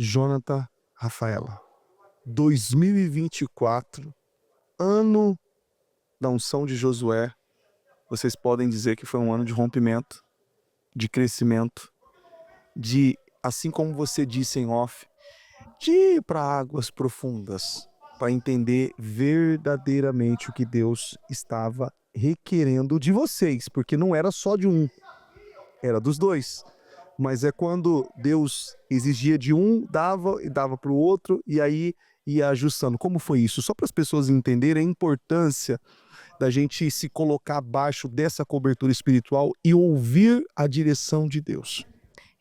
Jonathan, Rafaela. 2024, ano da unção de Josué, vocês podem dizer que foi um ano de rompimento, de crescimento, de, assim como você disse em off, de ir para águas profundas, para entender verdadeiramente o que Deus estava requerendo de vocês, porque não era só de um, era dos dois. Mas é quando Deus exigia de um, dava e dava para o outro, e aí ia ajustando. Como foi isso? Só para as pessoas entenderem a importância da gente se colocar abaixo dessa cobertura espiritual e ouvir a direção de Deus.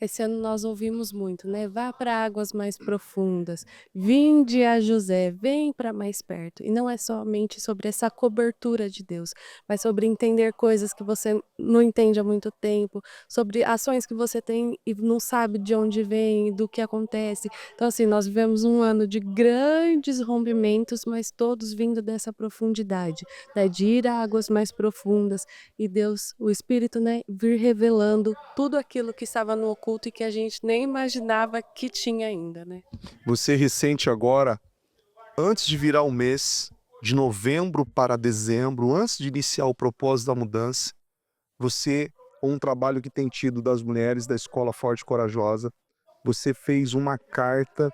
Esse ano nós ouvimos muito, né? Vá para águas mais profundas, vinde a José, vem para mais perto. E não é somente sobre essa cobertura de Deus, mas sobre entender coisas que você não entende há muito tempo, sobre ações que você tem e não sabe de onde vem, do que acontece. Então, assim, nós vivemos um ano de grandes rompimentos, mas todos vindo dessa profundidade, né? De ir a águas mais profundas e Deus, o Espírito, né, vir revelando tudo aquilo que estava no oculto e que a gente nem imaginava que tinha ainda, né. Você recente agora, antes de virar o mês, de novembro para dezembro, antes de iniciar o propósito da mudança, você, com um trabalho que tem tido das mulheres da Escola Forte e Corajosa, você fez uma carta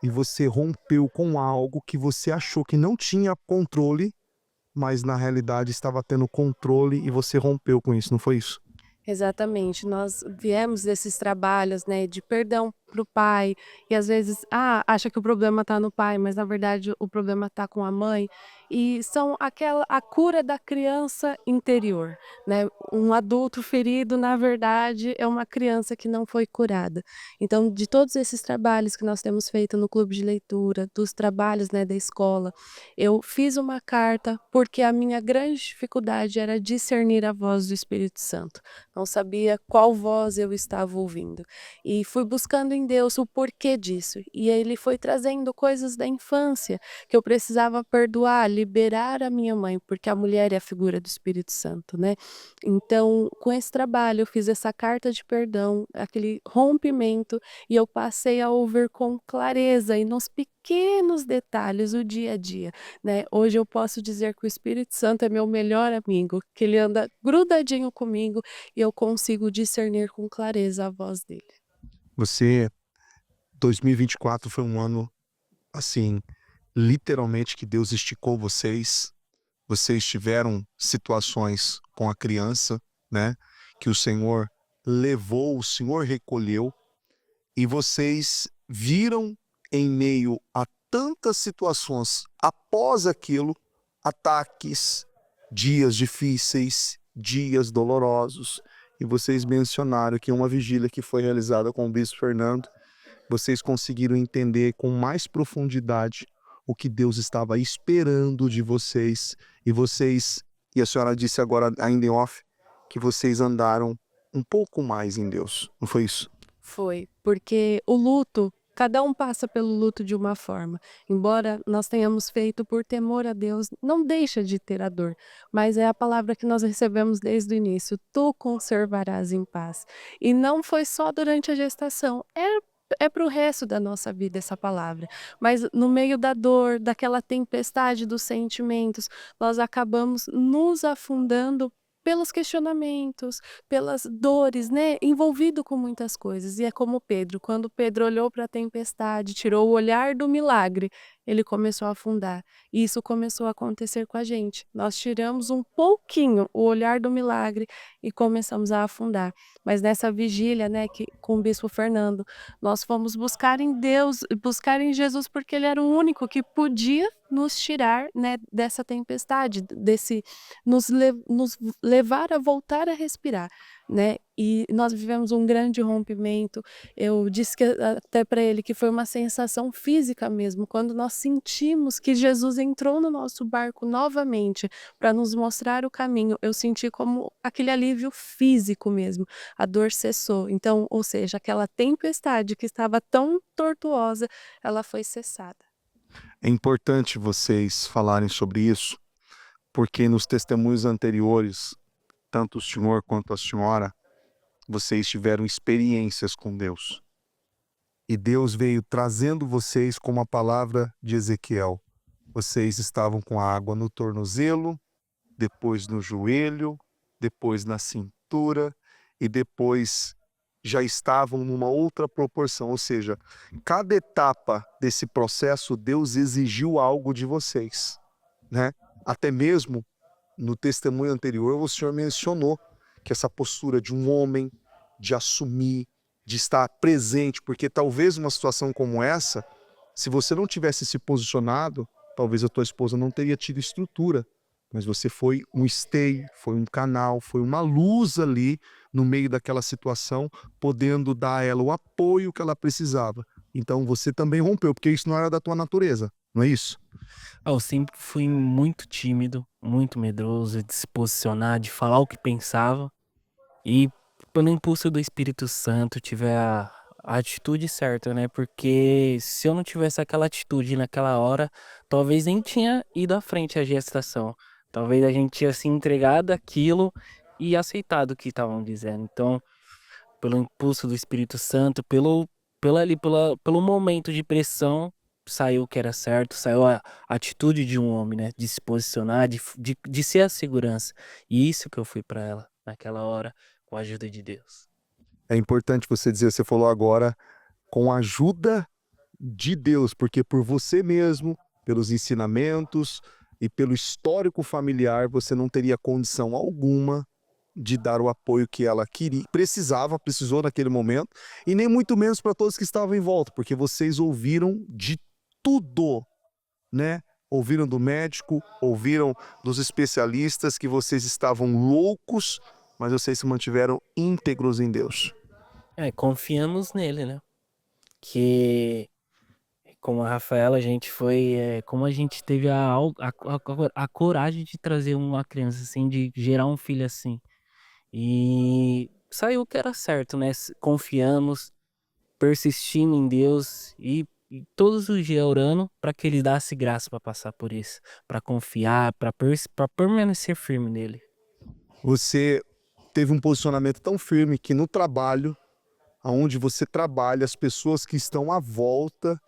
e você rompeu com algo que você achou que não tinha controle, mas na realidade estava tendo controle e você rompeu com isso, não foi isso? Exatamente, nós viemos desses trabalhos, né, de perdão para o pai, e às vezes, acha que o problema está no pai, mas na verdade o problema está com a mãe, e são a cura da criança interior, né, um adulto ferido, na verdade, é uma criança que não foi curada. Então, de todos esses trabalhos que nós temos feito no clube de leitura, dos trabalhos, né, da escola, eu fiz uma carta, porque a minha grande dificuldade era discernir a voz do Espírito Santo. Não sabia qual voz eu estava ouvindo. E fui buscando em Deus o porquê disso. E ele foi trazendo coisas da infância que eu precisava perdoar, liberar a minha mãe, porque a mulher é a figura do Espírito Santo, né? Então, com esse trabalho, eu fiz essa carta de perdão, aquele rompimento, e eu passei a ouvir com clareza e nos pequenos detalhes o dia a dia, né? Hoje eu posso dizer que o Espírito Santo é meu melhor amigo, que ele anda grudadinho comigo e eu consigo discernir com clareza a voz dele. Você, 2024 foi um ano, assim, literalmente que Deus esticou vocês. Vocês tiveram situações com a criança, né? Que o Senhor levou, o Senhor recolheu, e vocês viram em meio a tantas situações após aquilo, ataques, dias difíceis, dias dolorosos, e vocês mencionaram que uma vigília que foi realizada com o Bispo Fernando, vocês conseguiram entender com mais profundidade o que Deus estava esperando de vocês, e vocês, e a senhora disse agora ainda em off, que vocês andaram um pouco mais em Deus, não foi isso? Foi, porque o luto, cada um passa pelo luto de uma forma. Embora nós tenhamos feito por temor a Deus, não deixa de ter a dor, mas é a palavra que nós recebemos desde o início: "Tu conservarás em paz". E não foi só durante a gestação, é para o resto da nossa vida essa palavra. Mas no meio da dor, daquela tempestade dos sentimentos, nós acabamos nos afundando pelos questionamentos, pelas dores, né, envolvido com muitas coisas. E é como Pedro, quando Pedro olhou para a tempestade, tirou o olhar do milagre, ele começou a afundar. E isso começou a acontecer com a gente. Nós tiramos um pouquinho o olhar do milagre e começamos a afundar. Mas nessa vigília, né, que com o bispo Fernando, nós fomos buscar em Deus, buscar em Jesus, porque ele era o único que podia nos tirar, né, dessa tempestade, desse nos levar a voltar a respirar, né. E nós vivemos um grande rompimento. Eu disse que até para ele que foi uma sensação física mesmo, quando nós sentimos que Jesus entrou no nosso barco novamente para nos mostrar o caminho, eu senti como aquele alívio físico mesmo, a dor cessou. Então, ou seja, aquela tempestade que estava tão tortuosa, ela foi cessada. É importante vocês falarem sobre isso, porque nos testemunhos anteriores, tanto o senhor quanto a senhora, vocês tiveram experiências com Deus. e Deus veio trazendo vocês como a palavra de Ezequiel. Vocês estavam com a água no tornozelo, depois no joelho, depois na cintura e depois já estavam numa outra proporção. Ou seja, cada etapa desse processo, Deus exigiu algo de vocês, né? Até mesmo no testemunho anterior, o Senhor mencionou que essa postura de um homem, de assumir, de estar presente, porque talvez uma situação como essa, se você não tivesse se posicionado, talvez a tua esposa não teria tido estrutura, mas você foi um esteio, foi um canal, foi uma luz ali no meio daquela situação, podendo dar a ela o apoio que ela precisava. Então você também rompeu, porque isso não era da tua natureza, não é isso? Eu sempre fui muito tímido, muito medroso de se posicionar, de falar o que pensava. E pelo impulso do Espírito Santo, tive a atitude certa, né? Porque se eu não tivesse aquela atitude naquela hora, talvez nem tinha ido à frente a gestação. Talvez a gente tinha se entregado aquilo e aceitado o que estavam dizendo. Então, pelo impulso do Espírito Santo, pelo momento de pressão, saiu o que era certo, saiu a atitude de um homem, né? De se posicionar, de ser a segurança. E isso que eu fui para ela naquela hora, com a ajuda de Deus. É importante você dizer, você falou agora, com a ajuda de Deus, porque por você mesmo, pelos ensinamentos e pelo histórico familiar, você não teria condição alguma de dar o apoio que ela queria, precisou naquele momento, e nem muito menos para todos que estavam em volta, porque vocês ouviram de tudo, né? Ouviram do médico, ouviram dos especialistas que vocês estavam loucos, mas vocês se mantiveram íntegros em Deus. Confiamos nele, né? Que como a Rafaela, a gente foi, como a gente teve a coragem de trazer uma criança assim, de gerar um filho assim. E saiu o que era certo, né? Confiamos, persistindo em Deus e todos os dias orando para que Ele desse graça para passar por isso, para confiar, para permanecer firme nele. Você teve um posicionamento tão firme que no trabalho, aonde você trabalha, as pessoas que estão à volta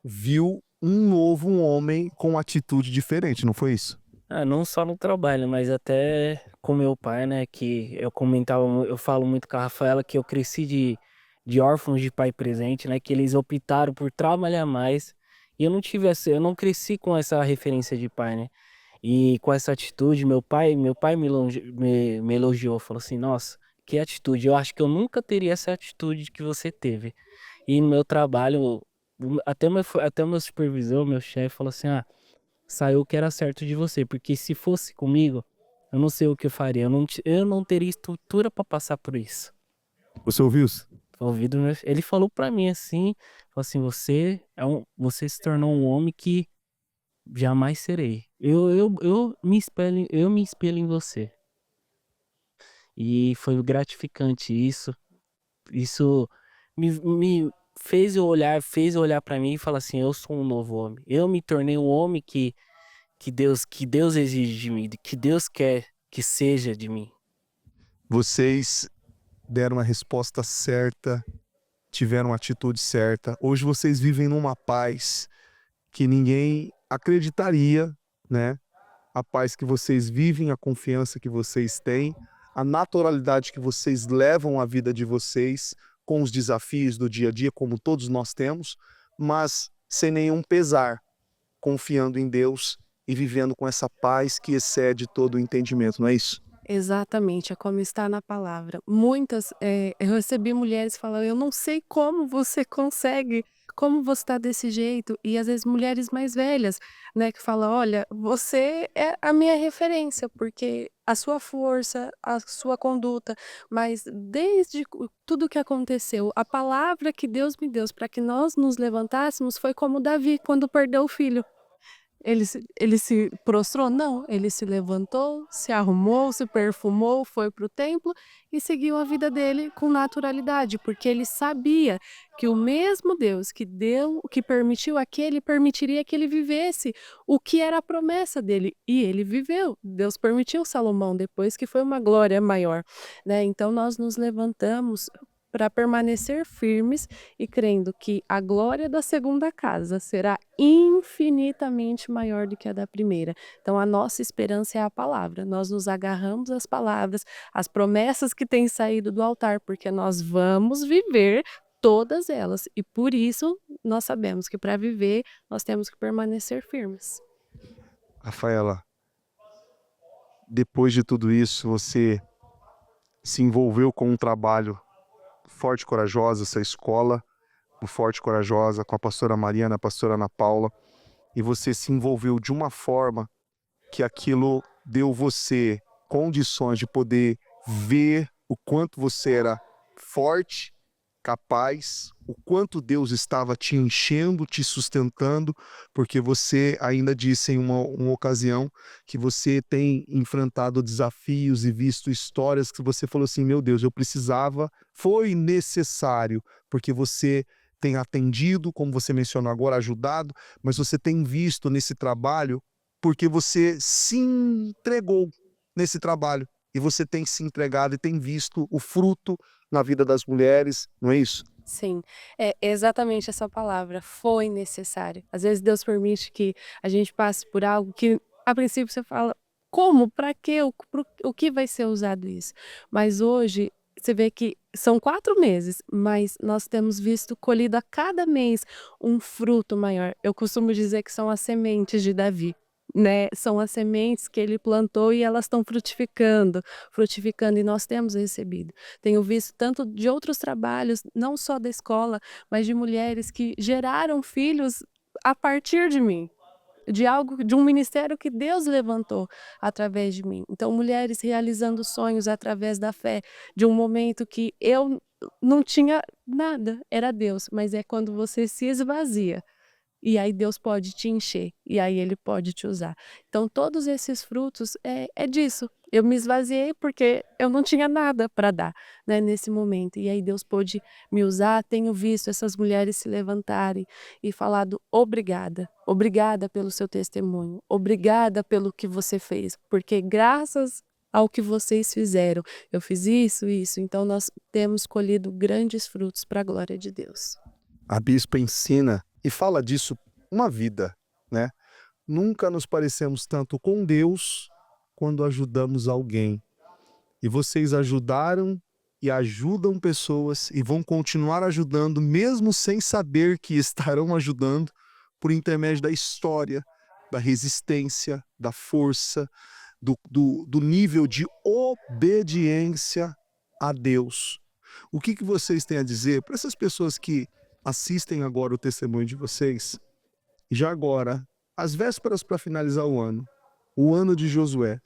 viu um novo homem com atitude diferente, não foi isso? Não só no trabalho, mas até com meu pai, né? Que eu falo muito com a Rafaela que eu cresci de órfãos de pai presente, né? Que eles optaram por trabalhar mais. E eu não cresci com essa referência de pai, né? E com essa atitude, meu pai me elogiou, falou assim, nossa, que atitude, eu acho que eu nunca teria essa atitude que você teve. E no meu trabalho, até o meu supervisor, meu chefe, falou assim, saiu o que era certo de você, porque se fosse comigo, eu não sei o que eu faria, eu não teria estrutura para passar por isso. Você ouviu isso? Ele falou para mim assim, falou assim, você se tornou um homem que jamais serei. Eu me espelho em você. E foi gratificante isso. Isso me fez eu olhar para mim e falar assim, eu sou um novo homem. Eu me tornei um homem que Deus exige de mim, que Deus quer que seja de mim. Vocês deram a resposta certa, tiveram a atitude certa. Hoje vocês vivem numa paz que ninguém acreditaria, né? A paz que vocês vivem, a confiança que vocês têm, a naturalidade que vocês levam a vida de vocês com os desafios do dia a dia, como todos nós temos, mas sem nenhum pesar, confiando em Deus e vivendo com essa paz que excede todo o entendimento, não é isso? Exatamente, é como está na palavra. Muitas, eu recebi mulheres falando, eu não sei como você consegue, como você está desse jeito. E às vezes mulheres mais velhas, né, que falam, olha, você é a minha referência, porque a sua força, a sua conduta, mas desde tudo que aconteceu, a palavra que Deus me deu para que nós nos levantássemos foi como Davi, quando perdeu o filho. Ele se prostrou? Não, ele se levantou, se arrumou, se perfumou, foi para o templo e seguiu a vida dele com naturalidade, porque ele sabia que o mesmo Deus que deu, que permitiu aquele, permitiria que ele vivesse o que era a promessa dele. E ele viveu. Deus permitiu Salomão depois, que foi uma glória maior, né? Então nós nos levantamos para permanecer firmes e crendo que a glória da segunda casa será infinitamente maior do que a da primeira. Então, a nossa esperança é a palavra. Nós nos agarramos às palavras, às promessas que têm saído do altar, porque nós vamos viver todas elas. E por isso, nós sabemos que para viver, nós temos que permanecer firmes. Rafaela, depois de tudo isso, você se envolveu com um trabalho Forte e Corajosa, essa escola, o Forte e Corajosa, com a pastora Mariana, a pastora Ana Paula, e você se envolveu de uma forma que aquilo deu você condições de poder ver o quanto você era forte, capaz, o quanto Deus estava te enchendo, te sustentando, porque você ainda disse em uma ocasião que você tem enfrentado desafios e visto histórias que você falou assim, meu Deus, eu precisava, foi necessário, porque você tem atendido, como você mencionou agora, ajudado, mas você tem visto nesse trabalho porque você se entregou nesse trabalho e você tem se entregado e tem visto o fruto na vida das mulheres, não é isso? Sim, é exatamente essa palavra, foi necessário. Às vezes Deus permite que a gente passe por algo que, a princípio, você fala, como? Para quê? O que vai ser usado isso? Mas hoje, você vê que são 4 meses, mas nós temos visto colhido a cada mês um fruto maior. Eu costumo dizer que são as sementes de Davi. Né? São as sementes que ele plantou e elas estão frutificando, e nós temos recebido. Tenho visto tanto de outros trabalhos, não só da escola, mas de mulheres que geraram filhos a partir de mim, de um ministério que Deus levantou através de mim. Então, mulheres realizando sonhos através da fé, de um momento que eu não tinha nada, era Deus, mas é quando você se esvazia. E aí Deus pode te encher, e aí Ele pode te usar. Então, todos esses frutos é disso. Eu me esvaziei porque eu não tinha nada para dar, né, nesse momento. E aí Deus pôde me usar. Tenho visto essas mulheres se levantarem e falado obrigada. Obrigada pelo seu testemunho. Obrigada pelo que você fez. Porque graças ao que vocês fizeram, eu fiz isso, isso. Então, nós temos colhido grandes frutos para a glória de Deus. A bispa ensina e fala disso uma vida, né? Nunca nos parecemos tanto com Deus quando ajudamos alguém. E vocês ajudaram e ajudam pessoas e vão continuar ajudando, mesmo sem saber que estarão ajudando, por intermédio da história, da resistência, da força, do nível de obediência a Deus. O que vocês têm a dizer para essas pessoas que assistem agora o testemunho de vocês, e já agora, às vésperas para finalizar o ano de Josué,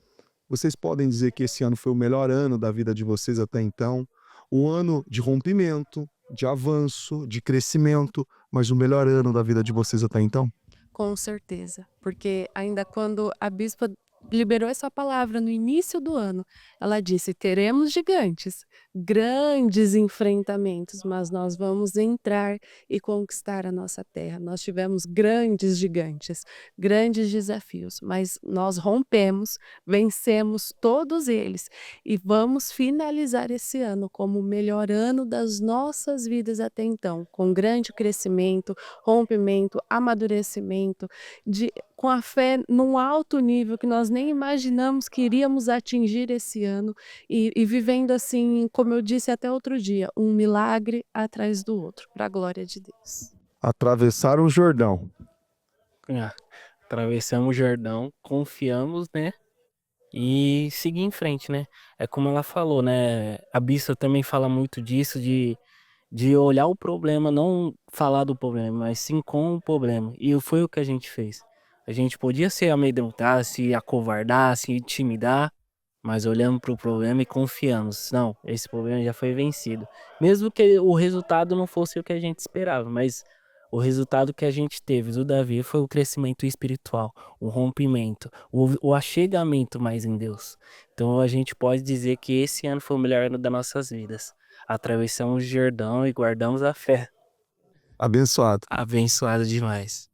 vocês podem dizer que esse ano foi o melhor ano da vida de vocês até então, o ano de rompimento, de avanço, de crescimento, mas o melhor ano da vida de vocês até então? Com certeza, porque ainda quando a bispa liberou essa palavra no início do ano, ela disse: teremos gigantes, grandes enfrentamentos, mas nós vamos entrar e conquistar a nossa terra. Nós tivemos grandes gigantes, grandes desafios, mas nós rompemos, vencemos todos eles e vamos finalizar esse ano como o melhor ano das nossas vidas até então, com grande crescimento, rompimento, amadurecimento, com a fé num alto nível que nós nem imaginamos que iríamos atingir esse ano e vivendo assim, como eu disse até outro dia, um milagre atrás do outro, para a glória de Deus. Atravessaram o Jordão. Atravessamos o Jordão, confiamos, né? E seguir em frente, né? É como ela falou, né? A bispa também fala muito disso, de olhar o problema, não falar do problema, mas sim com o problema. E foi o que a gente fez. A gente podia se amedrontar, se acovardar, se intimidar, mas olhamos para o problema e confiamos. Não, esse problema já foi vencido. Mesmo que o resultado não fosse o que a gente esperava, mas o resultado que a gente teve do Davi foi o crescimento espiritual, o rompimento, o achegamento mais em Deus. Então a gente pode dizer que esse ano foi o melhor ano das nossas vidas. Atravessamos o Jordão e guardamos a fé. Abençoado. Abençoado demais.